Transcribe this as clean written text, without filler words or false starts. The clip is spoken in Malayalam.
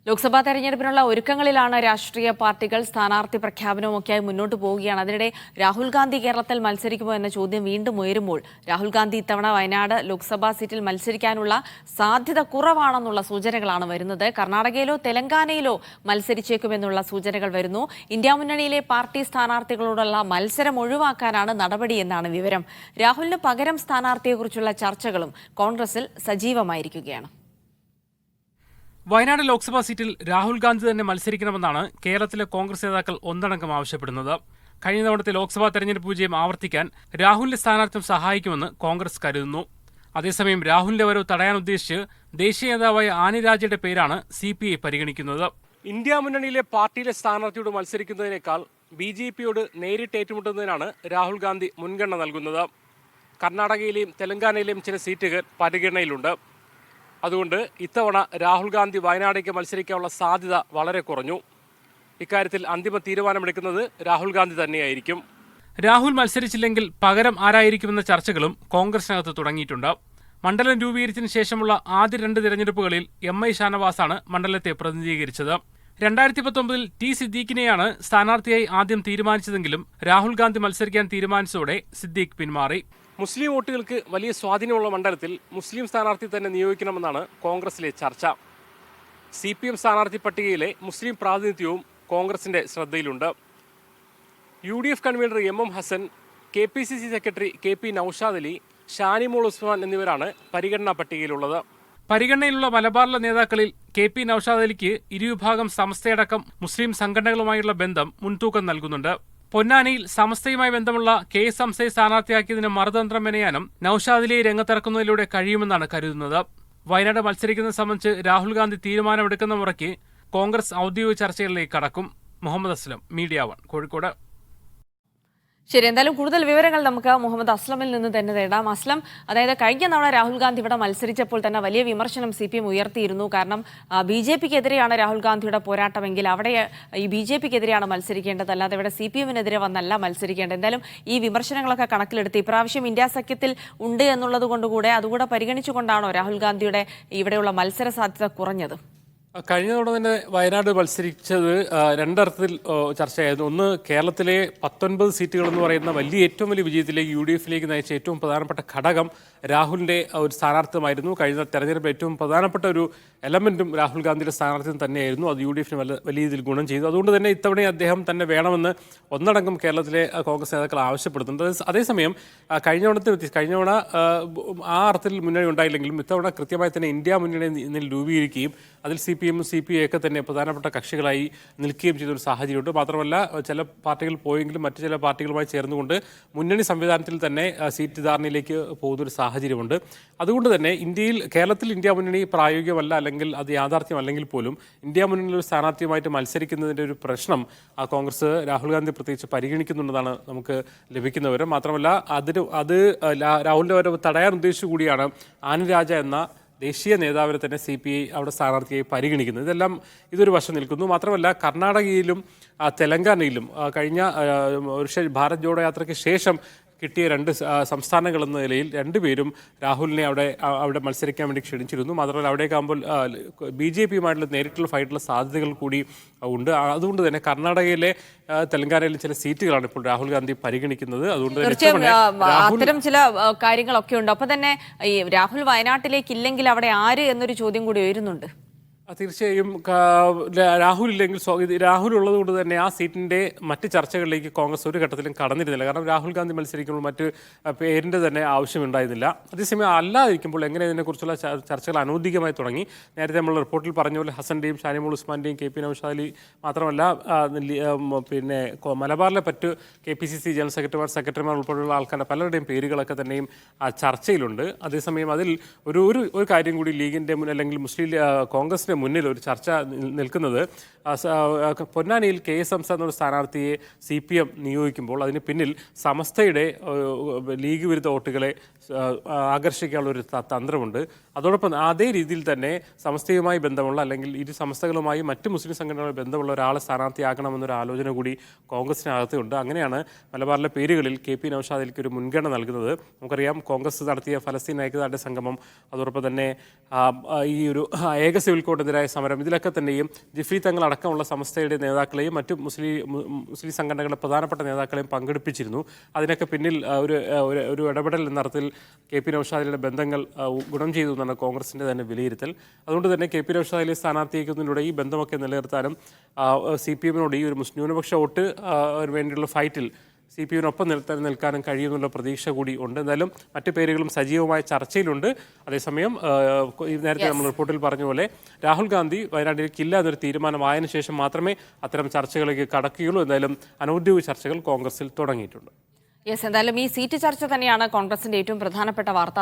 ലോക്സഭാ തെരഞ്ഞെടുപ്പിനുള്ള ഒരുക്കങ്ങളിലാണ് രാഷ്ട്രീയ പാർട്ടികൾ. സ്ഥാനാർത്ഥി പ്രഖ്യാപനവുമൊക്കെയായി മുന്നോട്ട് പോവുകയാണ്. അതിനിടെ രാഹുൽ ഗാന്ധി കേരളത്തിൽ മത്സരിക്കുമോ എന്ന ചോദ്യം വീണ്ടും ഉയരുമ്പോൾ രാഹുൽ ഗാന്ധി ഇത്തവണ വയനാട് ലോക്സഭാ സീറ്റിൽ മത്സരിക്കാനുള്ള സാധ്യത കുറവാണെന്നുള്ള സൂചനകളാണ് വരുന്നത്. കർണാടകയിലോ തെലങ്കാനയിലോ മത്സരിച്ചേക്കുമെന്നുള്ള സൂചനകൾ വരുന്നു. ഇന്ത്യ മുന്നണിയിലെ പാർട്ടി സ്ഥാനാർത്ഥികളോടുള്ള മത്സരം ഒഴിവാക്കാനാണ് നടപടിയെന്നാണ് വിവരം. രാഹുലിന് പകരം സ്ഥാനാർത്ഥിയെക്കുറിച്ചുള്ള ചർച്ചകളും കോൺഗ്രസിൽ സജീവമായിരിക്കുകയാണ്. വയനാട് ലോക്സഭാ സീറ്റിൽ രാഹുൽ ഗാന്ധി തന്നെ മത്സരിക്കണമെന്നാണ് കേരളത്തിലെ കോൺഗ്രസ് നേതാക്കൾ ഒന്നടങ്കം ആവശ്യപ്പെടുന്നത്. കഴിഞ്ഞ തവണത്തെ ലോക്സഭാ തെരഞ്ഞെടുപ്പ് വിജയം ആവർത്തിക്കാൻ രാഹുലിന്റെ സ്ഥാനാർത്ഥ്യം സഹായിക്കുമെന്ന് കോൺഗ്രസ് കരുതുന്നു. അതേസമയം രാഹുലിന്റെ വരവ് തടയാൻ ഉദ്ദേശിച്ച് ദേശീയ നേതാവായ ആനി രാജയുടെ പേരാണ് CPI പരിഗണിക്കുന്നത്. ഇന്ത്യ മുന്നണിയിലെ പാർട്ടിയിലെ സ്ഥാനാർത്ഥിയോട് മത്സരിക്കുന്നതിനേക്കാൾ BJPയോട് നേരിട്ട് ഏറ്റുമുട്ടുന്നതിനാണ് രാഹുൽ ഗാന്ധി മുൻഗണന നൽകുന്നത്. കർണാടകയിലെയും തെലങ്കാനയിലെയും ചില സീറ്റുകൾ പരിഗണനയിലുണ്ട്. അതുകൊണ്ട് ഇത്തവണ രാഹുൽ ഗാന്ധി വയനാടേക്ക് മത്സരിക്കാനുള്ള സാധ്യത വളരെ കുറഞ്ഞു. ഇക്കാര്യത്തിൽ അന്തിമ തീരുമാനമെടുക്കുന്നത് രാഹുൽ ഗാന്ധി തന്നെയായിരിക്കും. രാഹുൽ മത്സരിച്ചില്ലെങ്കിൽ പകരം ആരായിരിക്കുമെന്ന ചർച്ചകളും കോൺഗ്രസിനകത്ത് തുടങ്ങിയിട്ടുണ്ട്. മണ്ഡലം രൂപീകരിച്ചതിന് ശേഷമുള്ള ആദ്യ 2 തിരഞ്ഞെടുപ്പുകളിൽ MI ഷാനവാസാണ് മണ്ഡലത്തെ പ്രതിനിധീകരിച്ചത്. 2019 T സിദ്ദീഖിനെയാണ് സ്ഥാനാർത്ഥിയായി ആദ്യം തീരുമാനിച്ചതെങ്കിലും രാഹുൽ ഗാന്ധി മത്സരിക്കാൻ തീരുമാനിച്ചതോടെ സിദ്ദീഖ് പിന്മാറി. മുസ്ലിം വോട്ടുകൾക്ക് വലിയ സ്വാധീനമുള്ള മണ്ഡലത്തിൽ മുസ്ലിം സ്ഥാനാർത്ഥി തന്നെ നിയോഗിക്കണമെന്നാണ് കോൺഗ്രസിലെ ചർച്ച. CPM സ്ഥാനാർത്ഥി പട്ടികയിലെ മുസ്ലിം പ്രാതിനിധ്യവും കോൺഗ്രസിന്റെ ശ്രദ്ധയിലുണ്ട്. UDF convener MM Hasan, KPCC secretary KP Naushad Ali, Shanimol Usman എന്നിവരാണ് പരിഗണനാ പട്ടികയിലുള്ളത്. പരിഗണനയിലുള്ള മലബാറിലെ നേതാക്കളിൽ KP നൌഷാദ് അലിക്ക് ഇരുവിഭാഗം സമസ്തയടക്കം മുസ്ലിം സംഘടനകളുമായുള്ള ബന്ധം മുൻതൂക്കം നൽകുന്നുണ്ട്. പൊന്നാനിയിൽ സമസ്തയുമായി ബന്ധമുള്ള KS ഹംസയെ സ്ഥാനാർത്ഥിയാക്കിയതിന് മറുതന്ത്രം മെനയാനും നൌഷാദ് അലിയെ രംഗത്തിറക്കുന്നതിലൂടെ കഴിയുമെന്നാണ് കരുതുന്നത്. വയനാട് മത്സരിക്കുന്നത് സംബന്ധിച്ച് രാഹുൽ ഗാന്ധി തീരുമാനമെടുക്കുന്ന മുറയ്ക്ക് കോൺഗ്രസ് ഔദ്യോഗിക ചർച്ചകളിലേക്ക് കടക്കും. മുഹമ്മദ് അസ്ലം, മീഡിയ 1, കോഴിക്കോട്. ശരി, എന്തായാലും കൂടുതൽ വിവരങ്ങൾ നമുക്ക് മുഹമ്മദ് അസ്ലമിൽ നിന്ന് തന്നെ തേടാം. അസ്ലം, അതായത് കഴിഞ്ഞ തവണ രാഹുൽ ഗാന്ധി ഇവിടെ മത്സരിച്ചപ്പോൾ തന്നെ വലിയ വിമർശനം CPM ഉയർത്തിയിരുന്നു. കാരണം BJPക്കെതിരെയാണ് രാഹുൽ ഗാന്ധിയുടെ പോരാട്ടമെങ്കിൽ അവിടെ ഈ BJPക്കെതിരെയാണ് മത്സരിക്കേണ്ടത്, അല്ലാതെ ഇവിടെ CPMനെതിരെ വന്നല്ല മത്സരിക്കേണ്ടത്. എന്തായാലും ഈ വിമർശനങ്ങളൊക്കെ കണക്കിലെടുത്ത് ഇപ്രാവശ്യം ഇന്ത്യ സഖ്യത്തിൽ ഉണ്ട് എന്നുള്ളത് കൊണ്ടുകൂടെ അതുകൂടെ പരിഗണിച്ചുകൊണ്ടാണോ രാഹുൽ ഗാന്ധിയുടെ ഇവിടെയുള്ള മത്സര സാധ്യത കുറഞ്ഞത്? കഴിഞ്ഞ തവണ തന്നെ വയനാട് മത്സരിച്ചത് രണ്ടർത്ഥത്തിൽ ചർച്ചയായിരുന്നു. ഒന്ന്, കേരളത്തിലെ 19 സീറ്റുകൾ എന്ന് പറയുന്ന ഏറ്റവും വലിയ വിജയത്തിലേക്ക് UDFിലേക്ക് നയിച്ച ഏറ്റവും പ്രധാനപ്പെട്ട ഘടകം രാഹുലിൻ്റെ ഒരു സ്ഥാനാർത്ഥിത്വമായിരുന്നു. കഴിഞ്ഞ തെരഞ്ഞെടുപ്പിൽ ഏറ്റവും പ്രധാനപ്പെട്ട ഒരു എലമെൻറ്റും രാഹുൽ ഗാന്ധിയുടെ സ്ഥാനാർത്ഥിത്വം തന്നെയായിരുന്നു. അത് UDFിന് വലിയ രീതിയിൽ ഗുണം ചെയ്തു. അതുകൊണ്ട് തന്നെ ഇത്തവണ അദ്ദേഹം തന്നെ വേണമെന്ന് ഒന്നടങ്കം കേരളത്തിലെ കോൺഗ്രസ് നേതാക്കൾ ആവശ്യപ്പെടുന്നുണ്ട്. അതേസമയം കഴിഞ്ഞ തവണ ആ അർത്ഥത്തിൽ മുന്നണി ഉണ്ടായില്ലെങ്കിലും ഇത്തവണ കൃത്യമായി തന്നെ ഇന്ത്യ മുന്നണി രൂപീകരിക്കുകയും അതിൽ CPM CPI ഒക്കെ തന്നെ പ്രധാനപ്പെട്ട കക്ഷികളായി നിൽക്കുകയും ചെയ്തൊരു സാഹചര്യമുണ്ട്. മാത്രമല്ല ചില പാർട്ടികൾ പോയെങ്കിലും മറ്റു ചില പാർട്ടികളുമായി ചേർന്നുകൊണ്ട് മുന്നണി സംവിധാനത്തിൽ തന്നെ സീറ്റ് ധാരണയിലേക്ക് പോകുന്നൊരു സാഹചര്യമുണ്ട്. അതുകൊണ്ട് തന്നെ കേരളത്തിൽ ഇന്ത്യ മുന്നണി പ്രായോഗികമല്ല, അല്ലെങ്കിൽ അത് യാഥാർത്ഥ്യമല്ലെങ്കിൽ പോലും ഇന്ത്യ മുന്നണിയിൽ ഒരു സ്ഥാനാർത്ഥിയുമായിട്ട് മത്സരിക്കുന്നതിൻ്റെ ഒരു പ്രശ്നം കോൺഗ്രസ് രാഹുൽ ഗാന്ധി പ്രത്യേകിച്ച് പരിഗണിക്കുന്നുണ്ടെന്നാണ് നമുക്ക് ലഭിക്കുന്ന വിവരം. മാത്രമല്ല അത് രാഹുലിൻ്റെ വരവ് തടയാൻ ഉദ്ദേശിച്ചു കൂടിയാണ് ആനി രാജ എന്ന ദേശീയ നേതാവിനെ തന്നെ CPI അവിടെ സ്ഥാനാർത്ഥിയായി പരിഗണിക്കുന്നത്. ഇതൊരു വശം നിൽക്കുന്നു. മാത്രമല്ല കർണാടകയിലും തെലങ്കാനയിലും കഴിഞ്ഞ ഭാരത് ജോഡോ യാത്രയ്ക്ക് ശേഷം കിട്ടിയ 2 സംസ്ഥാനങ്ങൾ എന്ന നിലയിൽ 2 പേരും രാഹുലിനെ അവിടെ മത്സരിക്കാൻ വേണ്ടി ക്ഷണിച്ചിരുന്നു. മാത്രമല്ല അവിടേക്കാകുമ്പോൾ BJPയുമായിട്ടുള്ള നേരിട്ടുള്ള ഫൈറ്റുള്ള സാധ്യതകൾ കൂടി ഉണ്ട്. അതുകൊണ്ട് തന്നെ കർണാടകയിലെ തെലങ്കാനയിലെ ചില സീറ്റുകളാണ് ഇപ്പോൾ രാഹുൽ ഗാന്ധി പരിഗണിക്കുന്നത്. അതുകൊണ്ട് അത്തരം ചില കാര്യങ്ങളൊക്കെ ഉണ്ട്. അപ്പൊ തന്നെ ഈ രാഹുൽ വയനാട്ടിലേക്ക് ഇല്ലെങ്കിൽ അവിടെ ആര് എന്നൊരു ചോദ്യം കൂടി ഉയരുന്നുണ്ട്. തീർച്ചയായും രാഹുൽ ഉള്ളത് കൊണ്ട് തന്നെ ആ സീറ്റിൻ്റെ മറ്റ് ചർച്ചകളിലേക്ക് കോൺഗ്രസ് ഒരു ഘട്ടത്തിലും കടന്നിരുന്നില്ല. കാരണം രാഹുൽ ഗാന്ധി മത്സരിക്കുമ്പോൾ മറ്റ് പേരിൻ്റെ തന്നെ ആവശ്യമുണ്ടായിരുന്നില്ല. അതേസമയം അല്ലാതിരിക്കുമ്പോൾ എങ്ങനെ ഇതിനെക്കുറിച്ചുള്ള ചർച്ചകൾ അനൗദ്യോഗികമായി തുടങ്ങി. നേരത്തെ നമ്മൾ റിപ്പോർട്ടിൽ പറഞ്ഞ പോലെ ഹസൻ്റെയും ഷാനിമോൾ ഉസ്മാൻ്റെയും KP നൌഷാദ് അലി, മാത്രമല്ല പിന്നെ മലബാറിലെ മറ്റ് KPCC ജനറൽ സെക്രട്ടറിമാർ ഉൾപ്പെടെയുള്ള ആൾക്കാരുടെ പലരുടെയും പേരുകളൊക്കെ തന്നെയും ചർച്ചയിലുണ്ട്. അതേസമയം അതിൽ ഒരു കാര്യം കൂടി ലീഗിൻ്റെ അല്ലെങ്കിൽ മുസ്ലിം കോൺഗ്രസിൻ്റെ മുന്നിൽ ഒരു ചർച്ച നിൽക്കുന്നത് പൊന്നാനിയിൽ KS ഹംസ എന്നൊരു സ്ഥാനാർത്ഥിയെ CPM നിയോഗിക്കുമ്പോൾ അതിന് പിന്നിൽ സമസ്തയുടെ ലീഗ് വിരുദ്ധ വോട്ടുകളെ ആകർഷിക്കാനുള്ള ഒരു തന്ത്രമുണ്ട്. അതോടൊപ്പം അതേ രീതിയിൽ തന്നെ സമസ്തയുമായി ബന്ധമുള്ള അല്ലെങ്കിൽ ഇരു സമസ്തകളുമായി മറ്റ് മുസ്ലിം സംഘടനകളുമായി ബന്ധമുള്ള ഒരാളെ സ്ഥാനാർത്ഥിയാക്കണമെന്നൊരു ആലോചന കൂടി കോൺഗ്രസിനകത്തുണ്ട്. അങ്ങനെയാണ് മലബാറിലെ പേരുകളിൽ KP നൗഷാദിലേക്ക് ഒരു മുൻഗണന നൽകുന്നത്. നമുക്കറിയാം കോൺഗ്രസ് നടത്തിയ ഫലസ്തീൻ ഐക്യദാർഢ്യ സംഗമം, അതോടൊപ്പം തന്നെ ഈ ഒരു ഏക സിവിൽ കോഡിനെതിരായ സമരം, ഇതിലൊക്കെ തന്നെയും ജിഫ്രി തങ്ങൾ അടക്കമുള്ള സമസ്തയുടെ നേതാക്കളെയും മറ്റു മുസ്ലിം സംഘടനകളുടെ പ്രധാനപ്പെട്ട നേതാക്കളെയും പങ്കെടുപ്പിച്ചിരുന്നു. അതിനൊക്കെ പിന്നിൽ ഒരു ഇടപെടൽ എന്ന അർത്ഥത്തിൽ KP നൗഷാദിയുടെ ബന്ധങ്ങൾ ഗുണം ചെയ്തു എന്നാണ് കോൺഗ്രസിൻ്റെ തന്നെ വിലയിരുത്തൽ. അതുകൊണ്ട് തന്നെ KP നൗഷാദിലെ സ്ഥാനാർത്ഥിയാക്കുന്നതിലൂടെ ഈ ബന്ധമൊക്കെ നിലനിർത്താനും CPM-നോട് ഈ ഒരു ന്യൂനപക്ഷ വോട്ട് വേണ്ടിയുള്ള ഫൈറ്റിൽ CPM-നൊപ്പം നിൽക്കാനും കഴിയുമെന്നുള്ള പ്രതീക്ഷ കൂടി ഉണ്ട്. എന്തായാലും മറ്റു പേരുകളും സജീവമായ ചർച്ചയിലുണ്ട്. അതേസമയം നേരത്തെ നമ്മൾ റിപ്പോർട്ടിൽ പറഞ്ഞ പോലെ രാഹുൽ ഗാന്ധി വയനാട്ടിലേക്ക് ഇല്ല എന്നൊരു തീരുമാനമായതിനു ശേഷം മാത്രമേ അത്തരം ചർച്ചകളിലേക്ക് കടക്കുകയുള്ളൂ. എന്തായാലും അനൗദ്യോഗിക ചർച്ചകൾ കോൺഗ്രസിൽ തുടങ്ങിയിട്ടുണ്ട്. എന്തായാലും ഈ സീറ്റ് ചർച്ച തന്നെയാണ് കോൺഗ്രസിന്റെ ഏറ്റവും പ്രധാനപ്പെട്ട വാർത്ത.